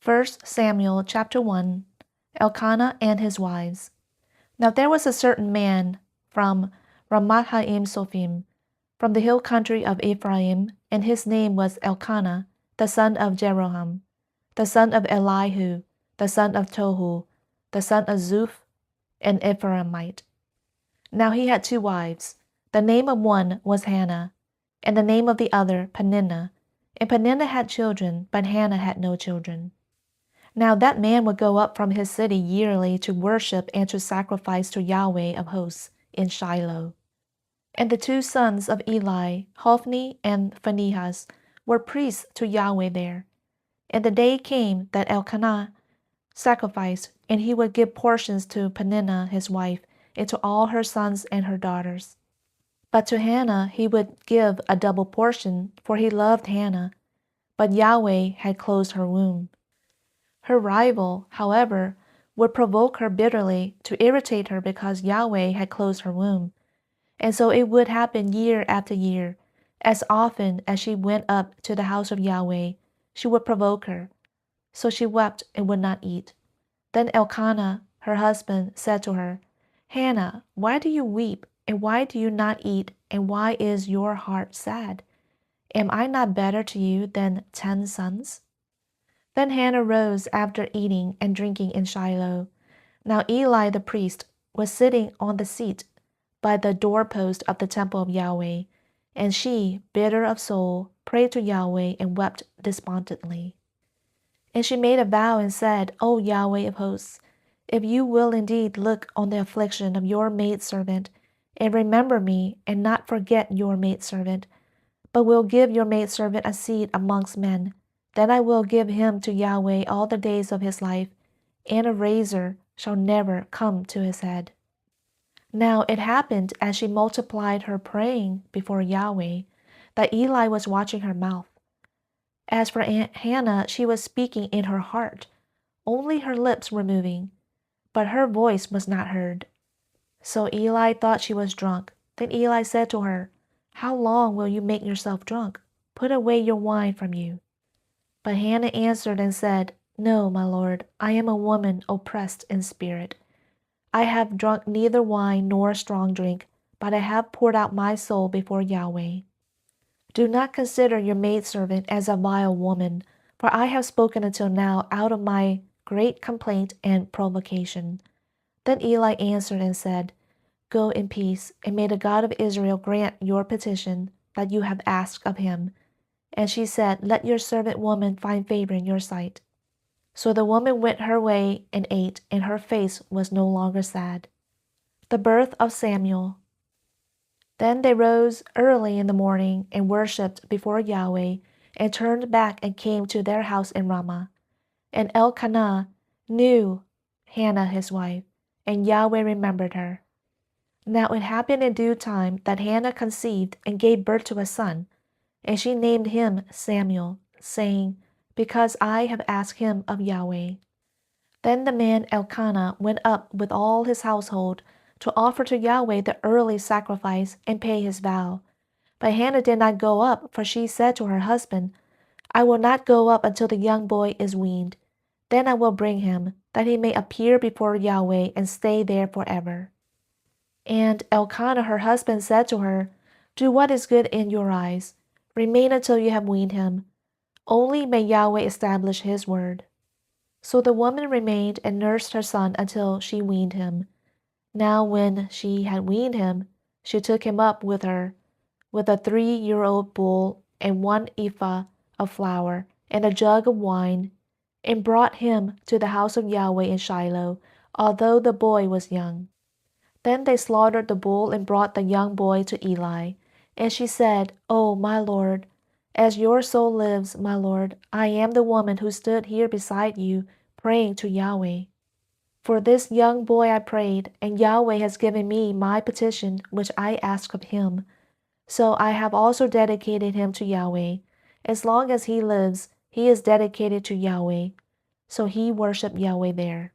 1 Samuel chapter 1 Elkanah and his wives. Now there was a certain man from Ramathaim Sophim, from the hill country of Ephraim, and his name was Elkanah, the son of Jeroham, the son of Elihu, the son of Tohu, the son of Zuph, an Ephraimite. Now he had 2 wives. The name of one was Hannah, and the name of the other Peninnah. And Peninnah had children, but Hannah had no children. Now that man would go up from his city yearly to worship and to sacrifice to Yahweh of hosts in Shiloh. And the 2 sons of Eli, Hophni and Phinehas, were priests to Yahweh there. And the day came that Elkanah sacrificed, and he would give portions to Peninnah his wife, and to all her sons and her daughters. But to Hannah he would give a double portion, for he loved Hannah. But Yahweh had closed her womb. Her rival, however, would provoke her bitterly to irritate her because Yahweh had closed her womb. And so it would happen year after year. As often as she went up to the house of Yahweh, she would provoke her. So she wept and would not eat. Then Elkanah, her husband, said to her, Hannah, why do you weep, and why do you not eat, and why is your heart sad? Am I not better to you than 10 sons? Then Hannah rose after eating and drinking in Shiloh. Now Eli the priest was sitting on the seat by the doorpost of the temple of Yahweh, and she, bitter of soul, prayed to Yahweh and wept despondently. And she made a vow and said, O Yahweh of hosts, if you will indeed look on the affliction of your maidservant, and remember me, and not forget your maidservant, but will give your maidservant a seed amongst men, then I will give him to Yahweh all the days of his life, and a razor shall never come to his head. Now it happened as she multiplied her praying before Yahweh, that Eli was watching her mouth. As for Hannah, she was speaking in her heart. Only her lips were moving, but her voice was not heard. So Eli thought she was drunk. Then Eli said to her, How long will you make yourself drunk? Put away your wine from you. But Hannah answered and said, No, my lord, I am a woman oppressed in spirit. I have drunk neither wine nor strong drink, but I have poured out my soul before Yahweh. Do not consider your maidservant as a vile woman, for I have spoken until now out of my great complaint and provocation. Then Eli answered and said, Go in peace, and may the God of Israel grant your petition that you have asked of him. And she said, Let your servant woman find favor in your sight. So the woman went her way and ate, and her face was no longer sad. The birth of Samuel. Then they rose early in the morning and worshipped before Yahweh, and turned back and came to their house in Ramah. And Elkanah knew Hannah his wife, and Yahweh remembered her. Now it happened in due time that Hannah conceived and gave birth to a son, and she named him Samuel, saying, Because I have asked him of Yahweh. Then the man Elkanah went up with all his household to offer to Yahweh the early sacrifice and pay his vow. But Hannah did not go up, for she said to her husband, I will not go up until the young boy is weaned. Then I will bring him, that he may appear before Yahweh and stay there forever. And Elkanah her husband said to her, Do what is good in your eyes. Remain until you have weaned him. Only may Yahweh establish his word. So the woman remained and nursed her son until she weaned him. Now when she had weaned him, she took him up with her, with a 3-year-old bull and 1 ephah of flour and a jug of wine, and brought him to the house of Yahweh in Shiloh, although the boy was young. Then they slaughtered the bull and brought the young boy to Eli. And she said, Oh, my lord, as your soul lives, my lord, I am the woman who stood here beside you, praying to Yahweh. For this young boy I prayed, and Yahweh has given me my petition which I asked of him. So I have also dedicated him to Yahweh. As long as he lives, he is dedicated to Yahweh. So he worshipped Yahweh there.